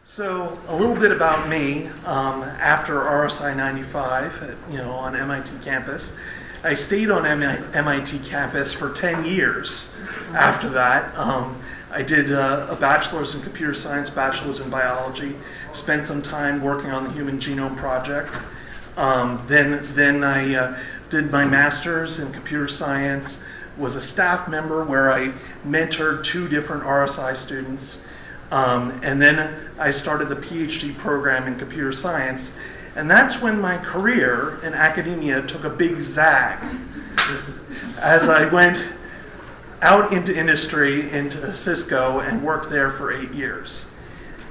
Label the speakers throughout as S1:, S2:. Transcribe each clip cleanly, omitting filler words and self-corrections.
S1: So a little bit about me. After RSI 95, on MIT campus, I stayed on MIT campus for 10 years. After that, I did a bachelor's in computer science, bachelor's in biology. Spent some time working on the Human Genome Project. Then I did my master's in computer science. Was a staff member where I mentored 2 different RSI students. And then I started the PhD program in computer science, and that's when my career in academia took a big zag as I went out into industry, into Cisco, and worked there for 8 years.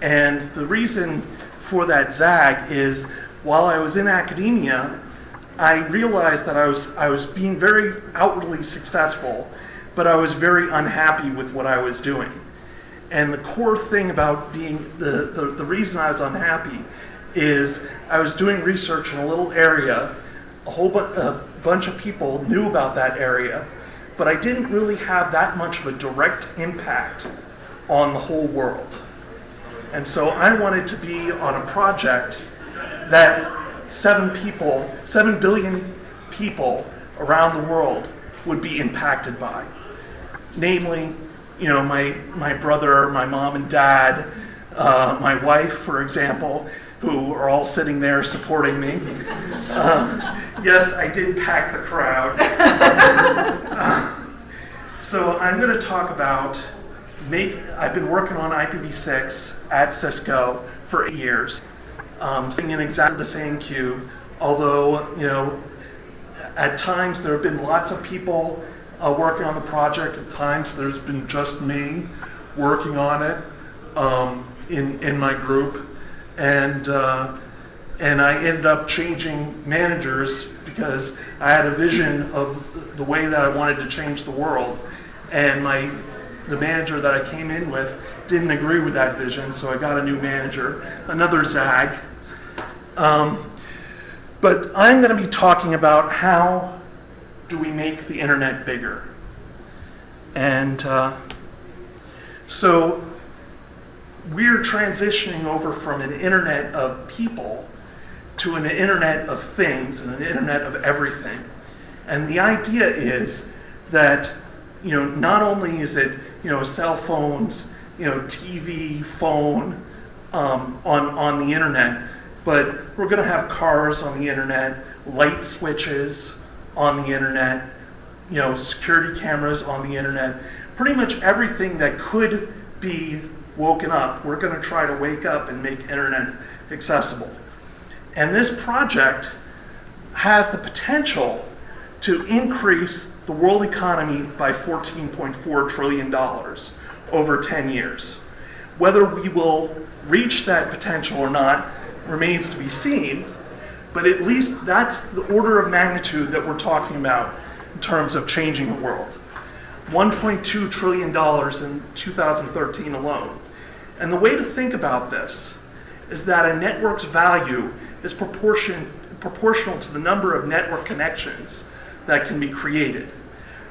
S1: And the reason for that zag is while I was in academia, I realized that I was being very outwardly successful, but I was very unhappy with what I was doing. And the core thing about being, the reason I was unhappy is I was doing research in a little area, a bunch of people knew about that area, but I didn't really have that much of a direct impact on the whole world. And so I wanted to be on a project that 7 billion people around the world would be impacted by. Namely, my brother, my mom and dad, my wife, for example, who are all sitting there supporting me. Yes, I did pack the crowd. So I'm going to talk about, I've been working on IPv6 at Cisco for 8 years, sitting in exactly the same cube, although, at times there have been lots of people working on the project. At times there's been just me working on it in my group, and I ended up changing managers because I had a vision of the way that I wanted to change the world, and the manager that I came in with didn't agree with that vision, so I got a new manager, another zag. But I'm going to be talking about how do we make the internet bigger? And so we're transitioning over from an internet of people to an internet of things and an internet of everything. And the idea is that, not only is it, cell phones, TV, phone on the internet, but we're going to have cars on the internet, light switches on the internet, security cameras on the internet. Pretty much everything that could be woken up, we're going to try to wake up and make internet accessible. And this project has the potential to increase the world economy by $14.4 trillion over 10 years. Whether we will reach that potential or not remains to be seen, but at least that's the order of magnitude that we're talking about in terms of changing the world. $1.2 trillion in 2013 alone. And the way to think about this is that a network's value is proportional to the number of network connections that can be created.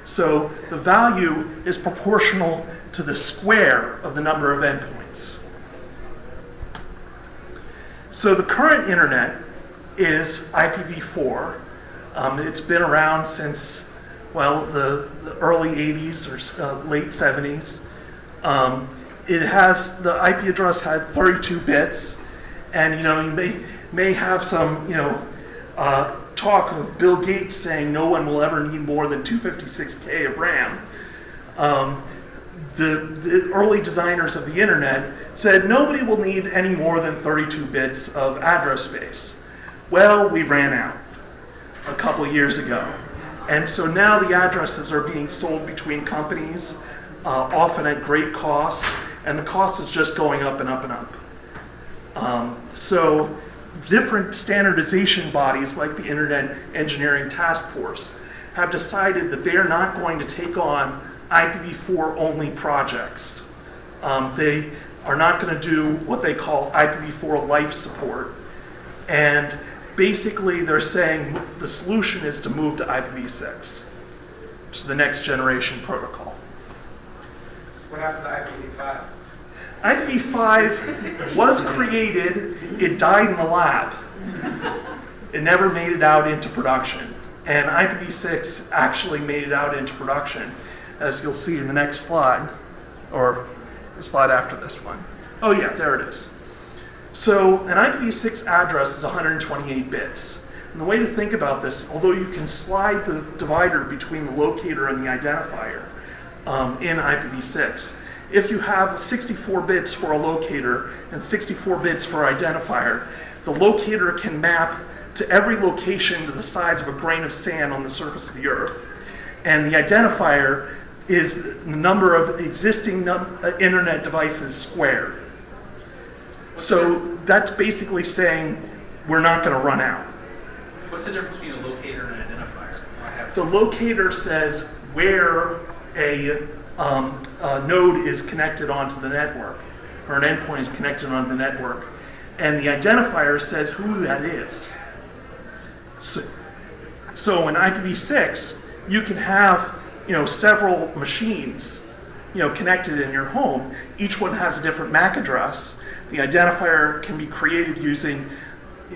S1: So the value is proportional to the square of the number of endpoints. So the current internet is IPv4. It's been around since, the early 80s or late 70s. The IP address had 32 bits, and you may have some talk of Bill Gates saying no one will ever need more than 256K of RAM. The early designers of the internet said nobody will need any more than 32 bits of address space. Well, we ran out a couple years ago. And so now the addresses are being sold between companies, often at great cost, and the cost is just going up and up and up. So different standardization bodies like the Internet Engineering Task Force have decided that they are not going to take on IPv4 only projects. They are not going to do what they call IPv4 life support. And basically they're saying the solution is to move to IPv6, which is the next generation protocol.
S2: What happened to IPv5?
S1: IPv5 was created, it died in the lab. It never made it out into production. And IPv6 actually made it out into production, as you'll see in the next slide, or the slide after this one. Oh yeah, there it is. So an IPv6 address is 128 bits. And the way to think about this, although you can slide the divider between the locator and the identifier in IPv6, if you have 64 bits for a locator and 64 bits for identifier, the locator can map to every location to the size of a grain of sand on the surface of the earth. And the identifier is the number of existing internet devices squared. So that's basically saying we're not going to run out.
S2: What's the difference between a locator and an identifier?
S1: The locator says where a node is connected onto the network, or an endpoint is connected onto the network, and the identifier says who that is. So in IPv6, you can have several machines connected in your home. Each one has a different MAC address. The identifier can be created using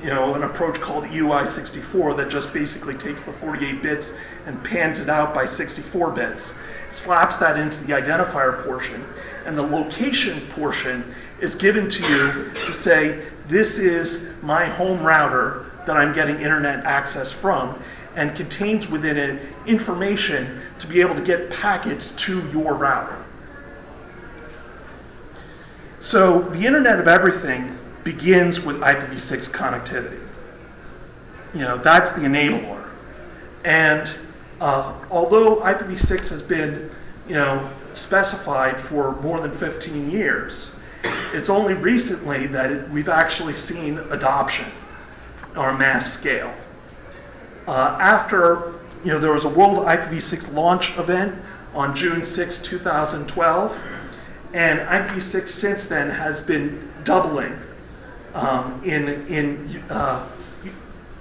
S1: an approach called EUI64 that just basically takes the 48 bits and pans it out by 64 bits, slaps that into the identifier portion, and the location portion is given to you to say, this is my home router that I'm getting internet access from, and contains within it information to be able to get packets to your router. So the Internet of Everything begins with IPv6 connectivity. That's the enabler. And although IPv6 has been specified for more than 15 years, it's only recently that we've actually seen adoption on a mass scale. After there was a World IPv6 launch event on June 6, 2012, and IPv6 since then has been doubling in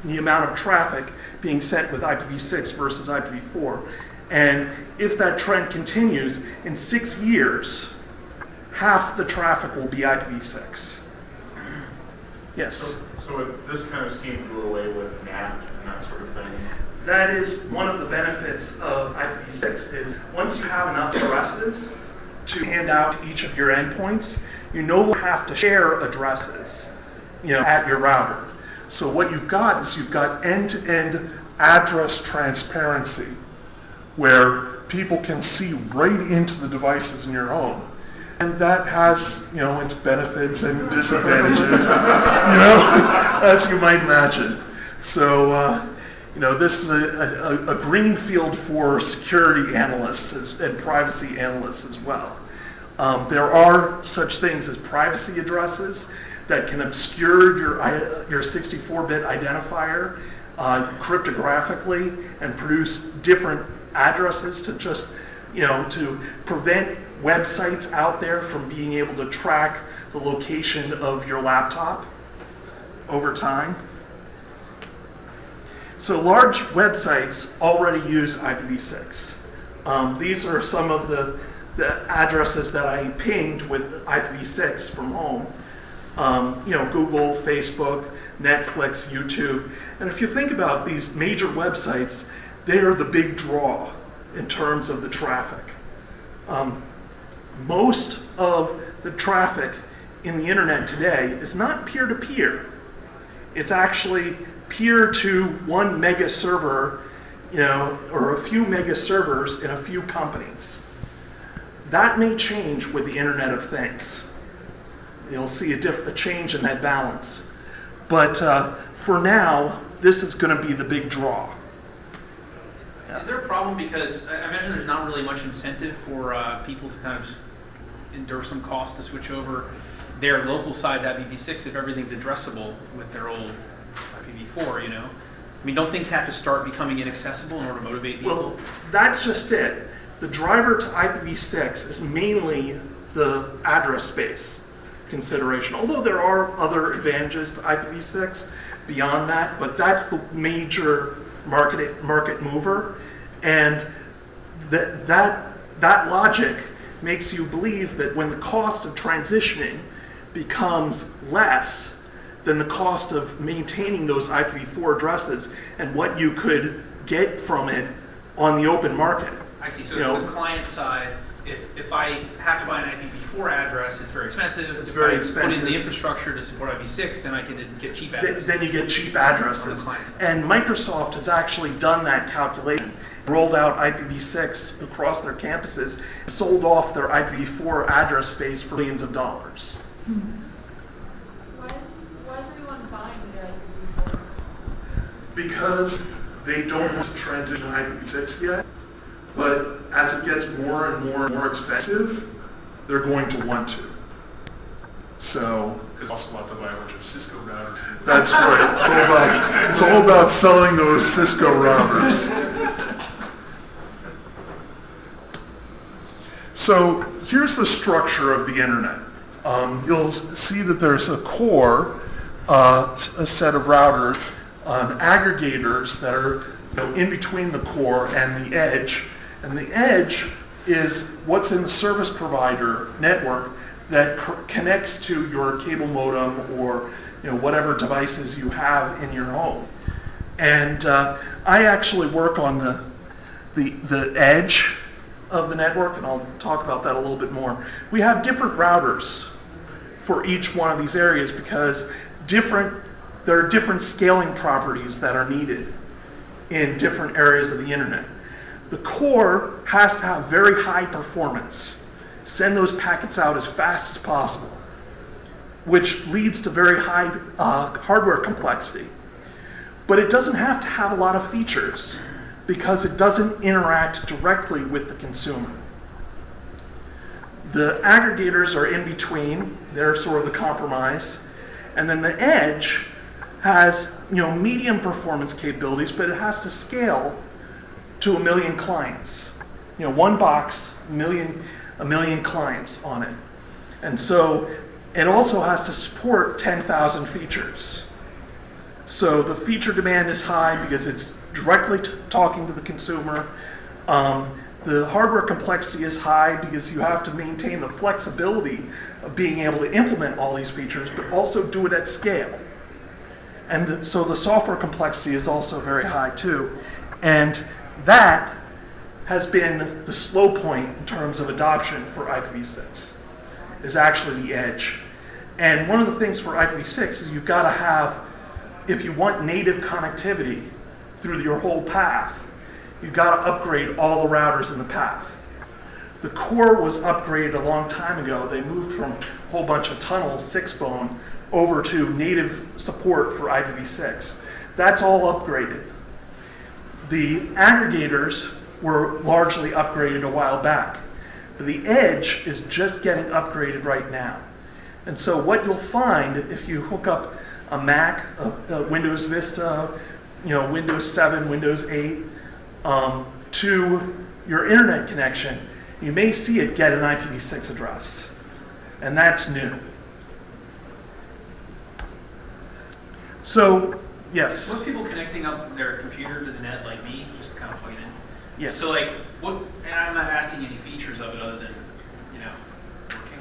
S1: the amount of traffic being sent with IPv6 versus IPv4. And if that trend continues, in 6 years, half the traffic will be IPv6. Yes?
S3: So this kind of scheme do away with NAT and that sort of thing?
S1: That is one of the benefits of IPv6 is once you have enough addresses to hand out to each of your endpoints, you no longer have to share addresses at your router. So what you've got is you've got end-to-end address transparency where people can see right into the devices in your home. And that has, its benefits and disadvantages, as you might imagine. So, this is a green field for security analysts and privacy analysts as well. There are such things as privacy addresses that can obscure your 64-bit identifier cryptographically and produce different addresses to just, to prevent websites out there from being able to track the location of your laptop over time. So large websites already use IPv6. These are some of the addresses that I pinged with IPv6 from home. Google, Facebook, Netflix, YouTube. And if you think about these major websites, they are the big draw in terms of the traffic. Most of the traffic in the internet today is not peer-to-peer. It's actually peer to one mega server, or a few mega servers in a few companies. That may change with the Internet of Things. You'll see a change in that balance. But for now, this is going to be the big draw. Yeah.
S2: Is there a problem because I imagine there's not really much incentive for people to kind of endure some cost to switch over their local side to IPv6 if everything's addressable with their old IPv4, I mean, don't things have to start becoming inaccessible in order to motivate people?
S1: Well, that's just it. The driver to IPv6 is mainly the address space consideration, although there are other advantages to IPv6 beyond that, but that's the major market mover. And that logic makes you believe that when the cost of transitioning becomes less than the cost of maintaining those IPv4 addresses and what you could get from it on the open market.
S2: I see, so it's the client side. If I have to buy an IPv4 address, it's very expensive.
S1: It's very
S2: If I put
S1: expensive.
S2: in the infrastructure to support IPv6, then I can get cheap addresses.
S1: Then you get cheap addresses.
S2: On the client.
S1: And Microsoft has actually done that calculation, rolled out IPv6 across their campuses, sold off their IPv4 address space for millions of dollars.
S4: Why is anyone buying their IPv4?
S5: Because they don't want to transition to IPv6 yet, but as it gets more and more and more expensive, they're going to want to. So
S6: Because also want to buy a bunch of Cisco routers.
S5: that's right. It's all about selling those Cisco routers. So here's the structure of the internet. You'll see that there's a core, a set of routers, aggregators that are in between the core and the edge. And the edge is what's in the service provider network that connects to your cable modem or whatever devices you have in your home. And I actually work on the edge of the network, and I'll talk about that a little bit more. We have different routers for each one of these areas because there are different scaling properties that are needed in different areas of the internet. The core has to have very high performance, send those packets out as fast as possible, which leads to very high hardware complexity. But it doesn't have to have a lot of features because it doesn't interact directly with the consumer. The aggregators are in between, they're sort of the compromise, and then the edge has medium performance capabilities, but it has to scale to 1 million clients. One box, a million clients on it. And so it also has to support 10,000 features. So the feature demand is high because it's directly talking to the consumer. The hardware complexity is high because you have to maintain the flexibility of being able to implement all these features, but also do it at scale. And so the software complexity is also very high too. And that has been the slow point in terms of adoption for IPv6, is actually the edge. And one of the things for IPv6 is you've got to have, if you want native connectivity through your whole path, you've got to upgrade all the routers in the path. The core was upgraded a long time ago. They moved from a whole bunch of tunnels, 6-bone, over to native support for IPv6. That's all upgraded. The aggregators were largely upgraded a while back, but the edge is just getting upgraded right now. And so what you'll find if you hook up a Mac, a Windows Vista, Windows 7, Windows 8, to your internet connection, you may see it get an IPv6 address, and that's new. So, yes.
S2: Most people connecting up their computer to the net like me, just kind of plug it in.
S1: Yes.
S2: So like, and I'm not asking any features of it other than, working.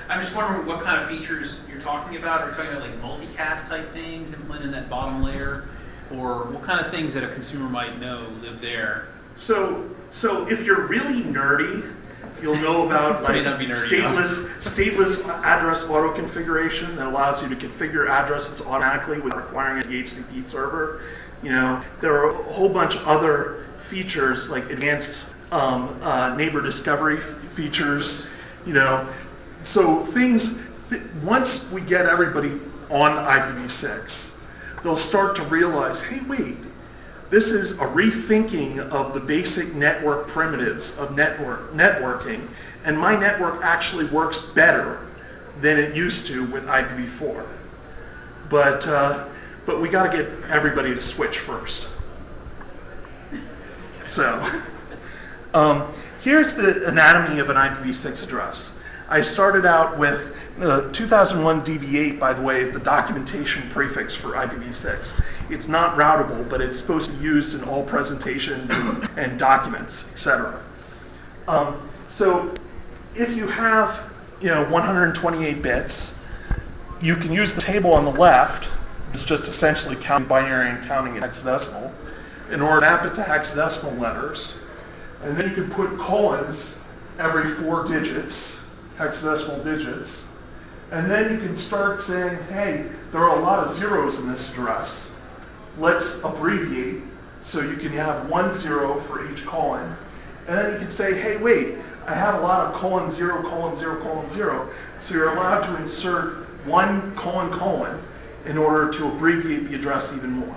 S2: I'm just wondering what kind of features you're talking about. Are we talking about like multicast type things implemented in that bottom layer? Or what kind of things that a consumer might know live there?
S1: So if you're really nerdy, you'll know about like
S2: May not be nerdy
S1: stateless address auto configuration that allows you to configure addresses automatically without requiring a DHCP server. There are a whole bunch of other features like advanced neighbor discovery features. So once we get everybody on IPv6, they'll start to realize, hey, wait, this is a rethinking of the basic network primitives of networking, and my network actually works better than it used to with IPv4. But we got to get everybody to switch first. So here's the anatomy of an IPv6 address. I started out with 2001 DB8, by the way, is the documentation prefix for IPv6. It's not routable, but it's supposed to be used in all presentations and documents, etc. So
S5: if you have 128 bits, you can use the table on the left. It's just essentially counting binary and counting in hexadecimal in order to map it to hexadecimal letters. And then you can put colons every 4 digits, hexadecimal digits. And then you can start saying, hey, there are a lot of zeros in this address. Let's abbreviate so you can have 1 0 for each colon. And then you can say, hey, wait, I have a lot of colon 0, colon 0, colon 0. So you're allowed to insert 1 colon colon in order to abbreviate the address even more.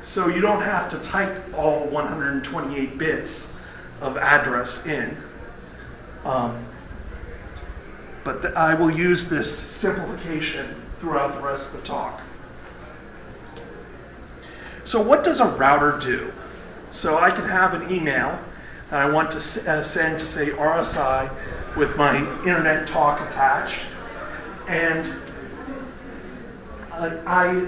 S5: So you don't have to type all 128 bits of address in. But I will use this simplification throughout the rest of the talk. So what does a router do? So I can have an email that I want to send to, say, RSI with my internet talk attached. And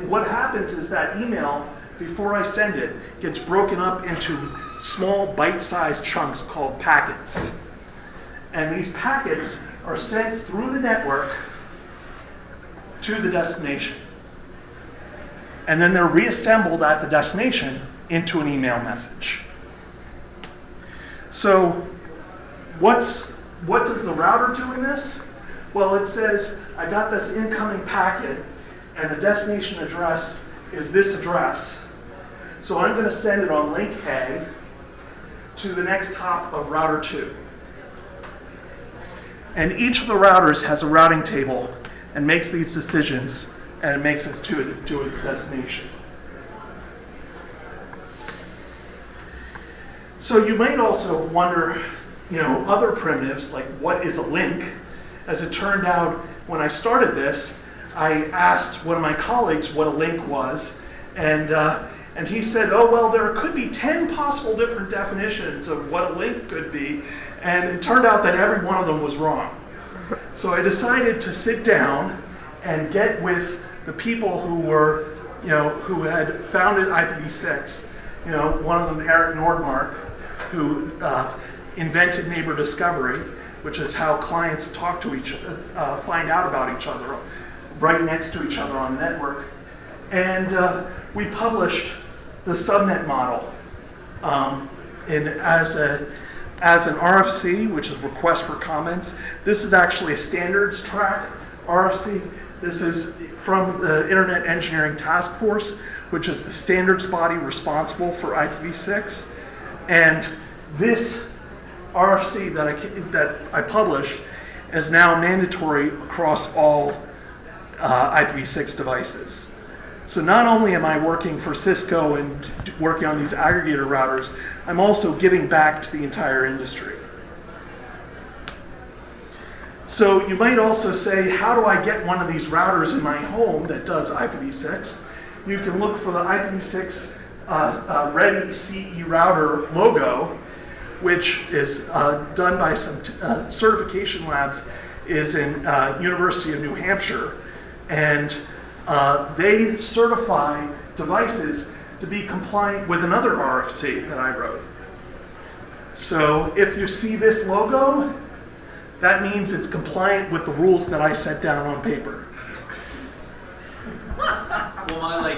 S5: what happens is that email, before I send it, gets broken up into small bite-sized chunks called packets. And these packets are sent through the network to the destination. And then they're reassembled at the destination into an email message. So what does the router do in this? Well, it says, I got this incoming packet, and the destination address is this address. So I'm going to send it on link A to the next hop of router 2. And each of the routers has a routing table and makes these decisions, and it makes it to its destination. So you might also wonder, other primitives, like what is a link? As it turned out, when I started this, I asked one of my colleagues what a link was, and he said, oh, well, there could be 10 possible different definitions of what a link could be, and it turned out that every one of them was wrong. So I decided to sit down and get with the people who had founded IPv6. One of them, Eric Nordmark, who invented neighbor discovery, which is how clients talk to find out about each other, right next to each other on the network. And we published the subnet model as an RFC, which is request for comments. This is actually a standards track RFC. This is from the Internet Engineering Task Force, which is the standards body responsible for IPv6. And this RFC that I published is now mandatory across all IPv6 devices. So not only am I working for Cisco and working on these aggregator routers, I'm also giving back to the entire industry. So you might also say, how do I get one of these routers in my home that does IPv6? You can look for the IPv6 Ready CE router logo, which is done by some certification labs, is in University of New Hampshire, and they certify devices to be compliant with another RFC that I wrote. So if you see this logo, that means it's compliant with the rules that I set down on paper.
S2: Will my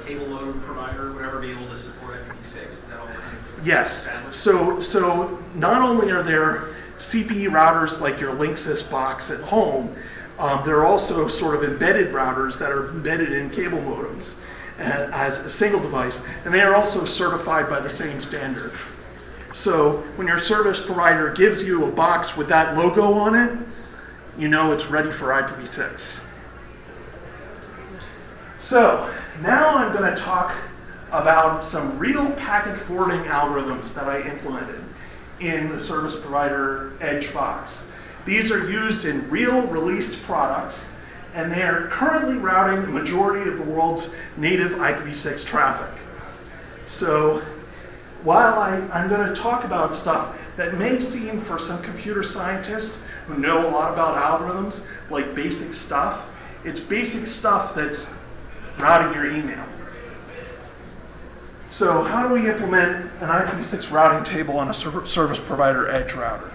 S2: cable modem provider or whatever be able to support IPv6? Is that all kind of
S5: Yes.
S2: established?
S5: So not only are there CPE routers like your Linksys box at home, there are also sort of embedded routers that are embedded in cable modems as a single device, and they are also certified by the same standard. So when your service provider gives you a box with that logo on it, you know it's ready for IPv6. So now I'm going to talk about some real packet forwarding algorithms that I implemented in the service provider Edge box. These are used in real released products, and they are currently routing the majority of the world's native IPv6 traffic. So while I'm going to talk about stuff that may seem for some computer scientists who know a lot about algorithms, like basic stuff, it's basic stuff that's routing your email. So how do we implement an IPv6 routing table on a service provider Edge router?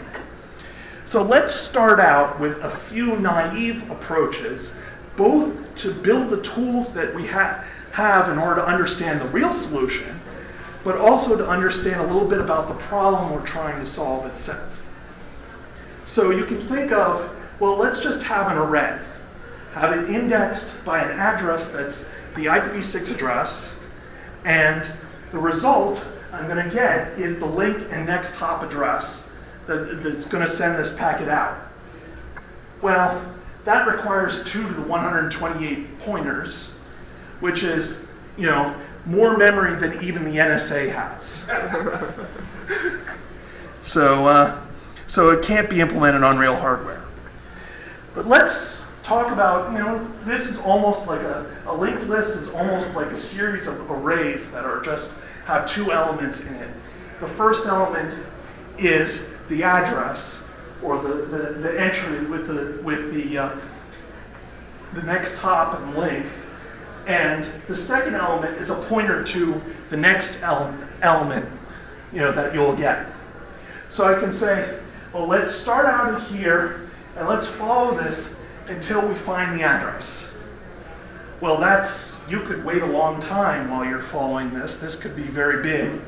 S5: So let's start out with a few naive approaches, both to build the tools that we have in order to understand the real solution, but also to understand a little bit about the problem we're trying to solve itself. So you can think of, well, let's just have an array. Have it indexed by an address that's the IPv6 address, and the result I'm going to get is the link and next hop address that's going to send this packet out. Well, that requires 2 to the 128 pointers, which is, more memory than even the NSA has. So it can't be implemented on real hardware. But let's talk about, this is almost like a linked list is almost like a series of arrays that are have 2 elements in it. The first element is the address, or the entry with the next hop and link. And the second element is a pointer to the next element, that you'll get. So I can say, well, let's start out here and let's follow this until we find the address. Well, you could wait a long time while you're following this. This could be very big.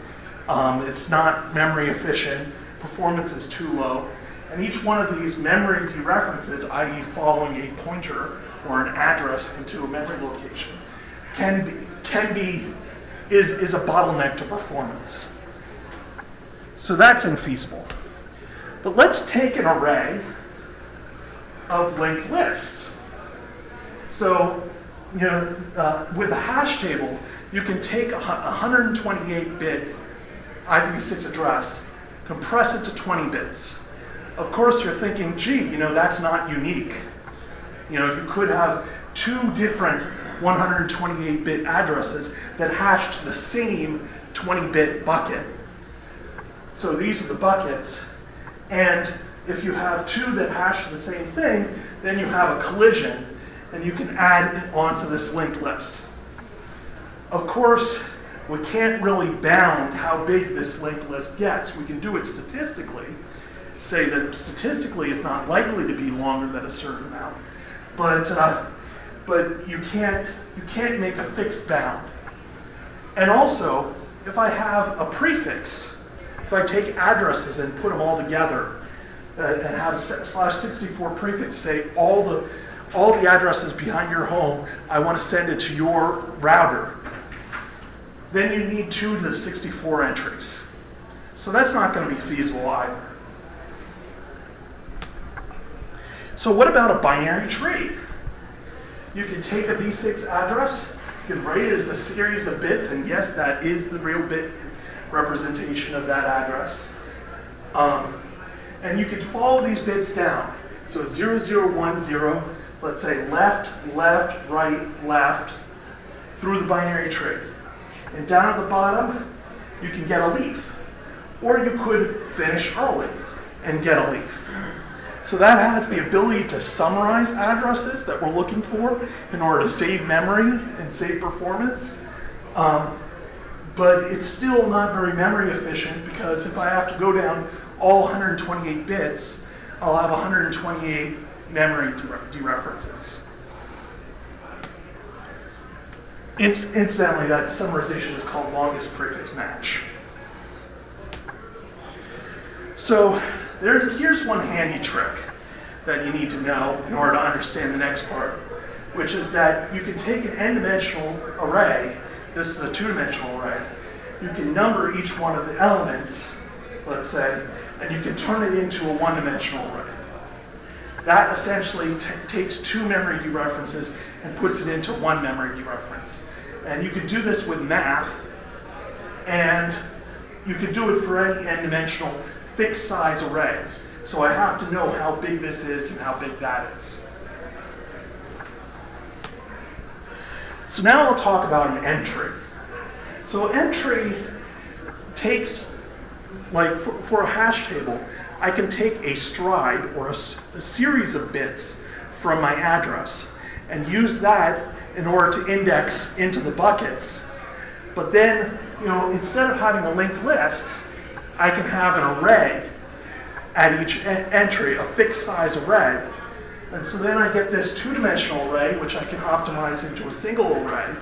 S5: It's not memory efficient. Performance is too low. And each one of these memory dereferences, i.e. following a pointer or an address into a memory location, is a bottleneck to performance. So that's infeasible. But let's take an array of linked lists. So, with a hash table, you can take a 128-bit IPv6 address, compress it to 20 bits. Of course, you're thinking, gee, that's not unique. You could have 2 different 128-bit addresses that hash to the same 20-bit bucket. So these are the buckets. And if you have 2 that hash the same thing, then you have a collision, and you can add it onto this linked list. Of course, we can't really bound how big this linked list gets. We can do it statistically, say that statistically it's not likely to be longer than a certain amount, but you can't make a fixed bound. And also, if I have a prefix, if I take addresses and put them all together and have a /64 prefix, say all the addresses behind your home, I want to send it to your router, then you need 2 to the 64 entries. So that's not going to be feasible either. So what about a binary tree? You can take a V6 address, you can write it as a series of bits, and yes, that is the real bit representation of that address. And you can follow these bits down. So 0010, let's say left, left, right, left, through the binary tree. And down at the bottom, you can get a leaf. Or you could finish early and get a leaf. So that has the ability to summarize addresses that we're looking for in order to save memory and save performance. But it's still not very memory efficient, because if I have to go down all 128 bits, I'll have 128 memory dereferences. Incidentally, that summarization is called longest prefix match. So here's one handy trick that you need to know in order to understand the next part, which is that you can take an n-dimensional array, this is a 2-dimensional array, you can number each one of the elements, let's say, and you can turn it into a 1-dimensional array. That essentially takes 2 memory dereferences and puts it into 1 memory dereference. And you can do this with math, and you can do it for any n-dimensional fixed size array. So I have to know how big this is and how big that is. So now I'll talk about an entry. So entry takes, like for a hash table, I can take a stride or a series of bits from my address and use that in order to index into the buckets. But then, instead of having a linked list, I can have an array at each entry, a fixed size array. And so then I get this two-dimensional array, which I can optimize into a single array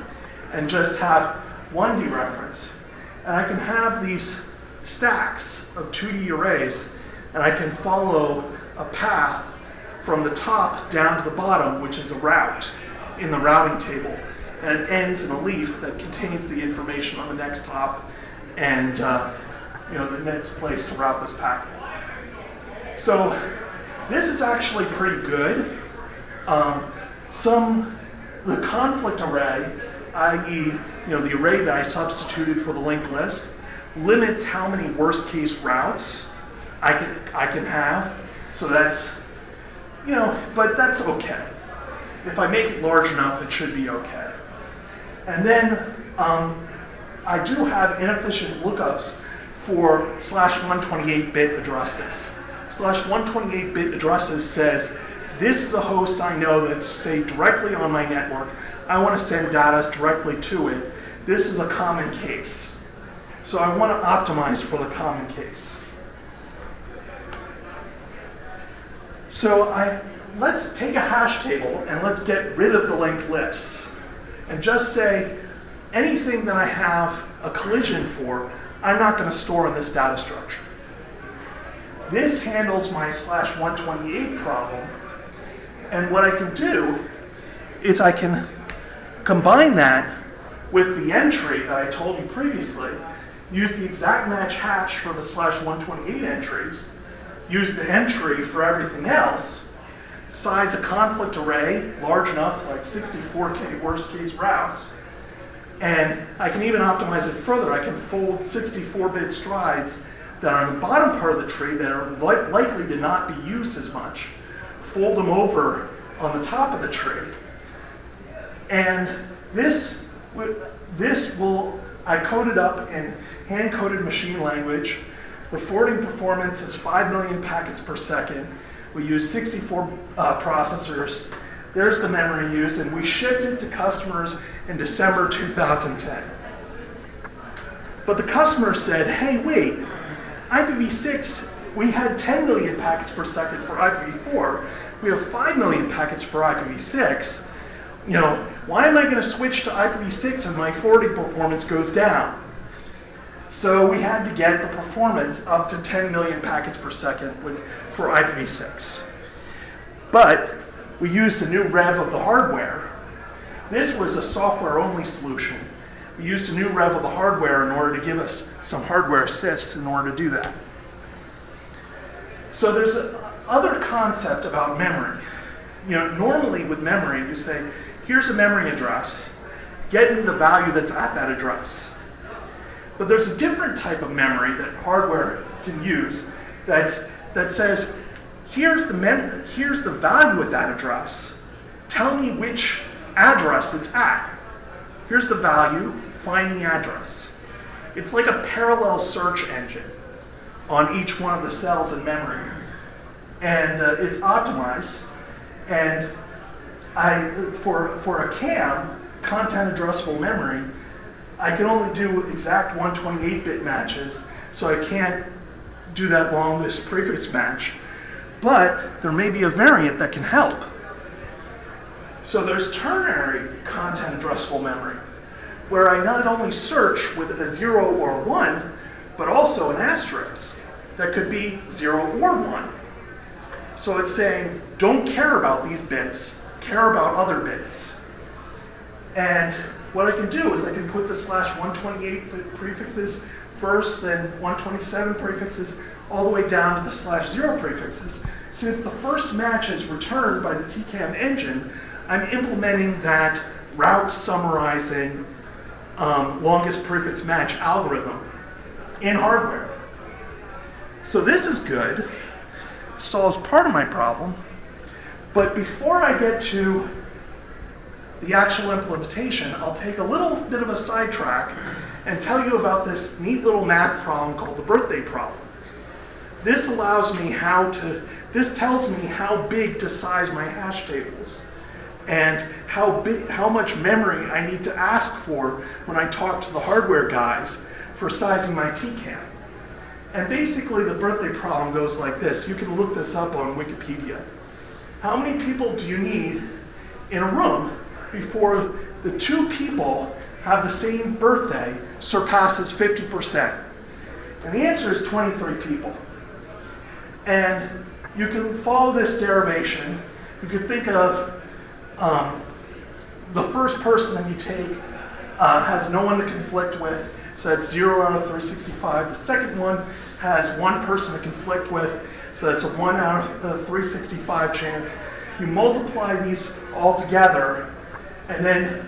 S5: and just have one dereference. And I can have these stacks of 2D arrays, and I can follow a path from the top down to the bottom, which is a route in the routing table. And it ends in a leaf that contains the information on the next hop and the next place to route this packet. So this is actually pretty good. The conflict array, i.e., the array that I substituted for the linked list, limits how many worst case routes I can have. So that's, but that's okay. If I make it large enough, it should be okay. And then I do have inefficient lookups for /128-bit addresses. /128-bit addresses says, this is a host I know that's, say, directly on my network. I want to send data directly to it. This is a common case. So I want to optimize for the common case. So let's take a hash table and let's get rid of the linked lists and just say anything that I have a collision for, I'm not going to store in this data structure. This handles my /128 problem, and what I can do is I can combine that with the entry that I told you previously, use the exact match hash for the /128 entries, use the entry for everything else, size a conflict array large enough, like 64K worst case routes, and I can even optimize it further. I can fold 64-bit strides that are on the bottom part of the tree that are likely to not be used as much, fold them over on the top of the tree. And this will, I code it up in hand-coded machine language. The forwarding performance is 5 million packets per second. We use 64 processors. There's the memory used, and we shipped it to customers in December 2010. But the customer said, hey, wait, IPv6, we had 10 million packets per second for IPv4. We have 5 million packets for IPv6. Why am I going to switch to IPv6 and my forwarding performance goes down? So we had to get the performance up to 10 million packets per second for IPv6. But we used a new rev of the hardware. This was a software-only solution. We used a new rev of the hardware in order to give us some hardware assists in order to do that. So there's another concept about memory. Normally with memory, you say, here's a memory address, get me the value that's at that address. But there's a different type of memory that hardware can use that says, here's the value at that address. Tell me which address it's at. Here's the value, find the address. It's like a parallel search engine on each one of the cells in memory. And it's optimized. And for a CAM, content addressable memory, I can only do exact 128-bit matches, so I can't do that long list prefix match. But there may be a variant that can help. So there's ternary content addressable memory, where I not only search with a 0 or a 1, but also an asterisk that could be 0 or 1. So it's saying, don't care about these bits, care about other bits. And what I can do is I can put the /128 prefixes first, then 127 prefixes, all the way down to the /0 prefixes. Since the first match is returned by the TCAM engine, I'm implementing that route summarizing longest prefix match algorithm in hardware. So this is good, solves part of my problem, but before I get to the actual implementation, I'll take a little bit of a sidetrack and tell you about this neat little math problem called the birthday problem. This tells me how big to size my hash tables and how much memory I need to ask for when I talk to the hardware guys for sizing my TCAM. And basically the birthday problem goes like this. You can look this up on Wikipedia. How many people do you need in a room before the two people have the same birthday surpasses 50%? And the answer is 23 people. And you can follow this derivation. You could think of the first person that you take has no one to conflict with, so that's 0 out of 365. The second one has one person to conflict with, so that's a 1 out of 365 chance. You multiply these all together, and then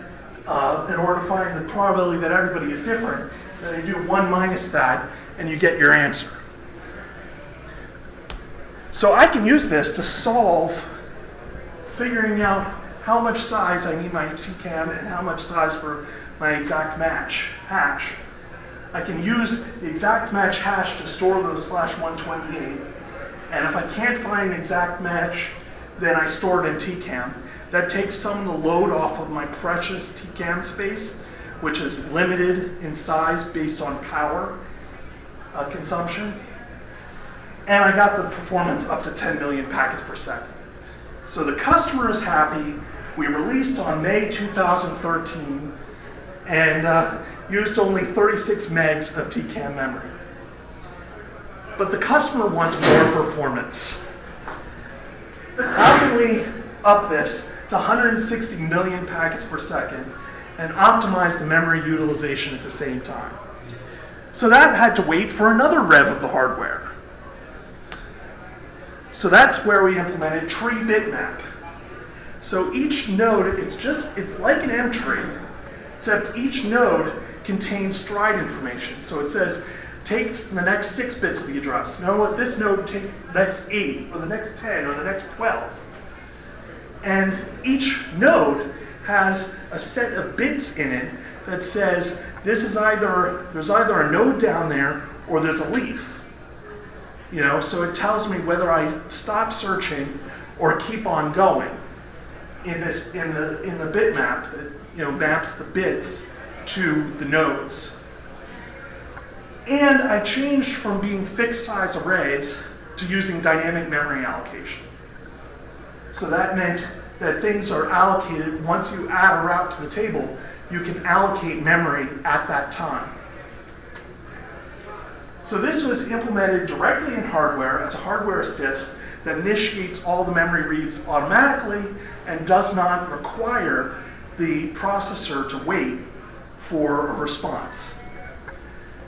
S5: in order to find the probability that everybody is different, then you do 1 minus that, and you get your answer. So I can use this to solve figuring out how much size I need my TCAM and how much size for my exact match hash. I can use the exact match hash to store the /128. And if I can't find an exact match, then I store it in TCAM. That takes some of the load off of my precious TCAM space, which is limited in size based on power consumption. And I got the performance up to 10 million packets per second. So the customer is happy. We released on May 2013 and used only 36 megs of TCAM memory. But the customer wants more performance. How can we up this to 160 million packets per second and optimize the memory utilization at the same time? So that had to wait for another rev of the hardware. So that's where we implemented tree bitmap. So each node, it's like an M tree, except each node contains stride information. So it says, take the next 6 bits of the address. No, this node take the next 8, or the next 10, or the next 12. And each node has a set of bits in it that says, there's either a node down there, or there's a leaf. So it tells me whether I stop searching or keep on going in the bitmap that maps the bits to the nodes. And I changed from being fixed size arrays to using dynamic memory allocation. So that meant that things are allocated once you add a route to the table, you can allocate memory at that time. So this was implemented directly in hardware as a hardware assist that initiates all the memory reads automatically and does not require the processor to wait for a response.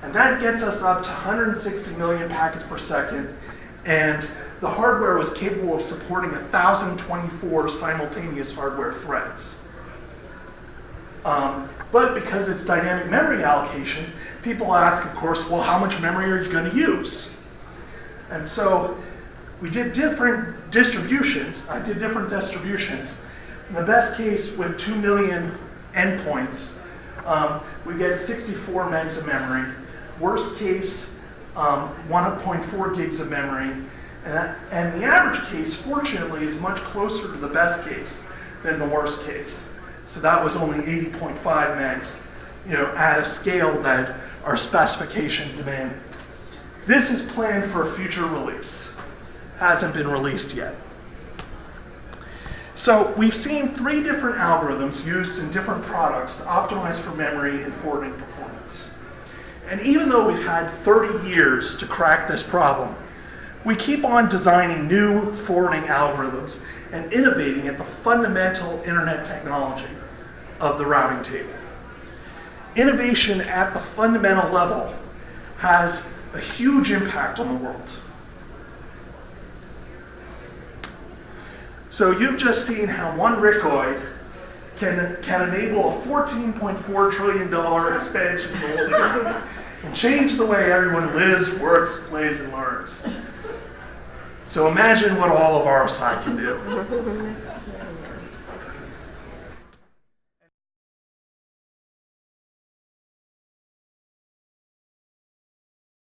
S5: And that gets us up to 160 million packets per second, and the hardware was capable of supporting 1,024 simultaneous hardware threads. But because it's dynamic memory allocation, people ask, of course, well, how much memory are you going to use? And so we did different distributions. I did different distributions. In the best case, with 2 million endpoints, we get 64 megs of memory. Worst case, 1.4 gigs of memory. And the average case, fortunately, is much closer to the best case than the worst case. So that was only 80.5 megs, at a scale that our specification demanded. This is planned for a future release. Hasn't been released yet. So we've seen 3 different algorithms used in different products to optimize for memory and forwarding performance. And even though we've had 30 years to crack this problem, we keep on designing new forwarding algorithms and innovating at the fundamental internet technology of the routing table. Innovation at the fundamental level has a huge impact on the world. So you've just seen how one Rickoid can enable a $14.4 trillion expansion goal and change the way everyone lives, works, plays, and learns. So imagine what all of RSI can do.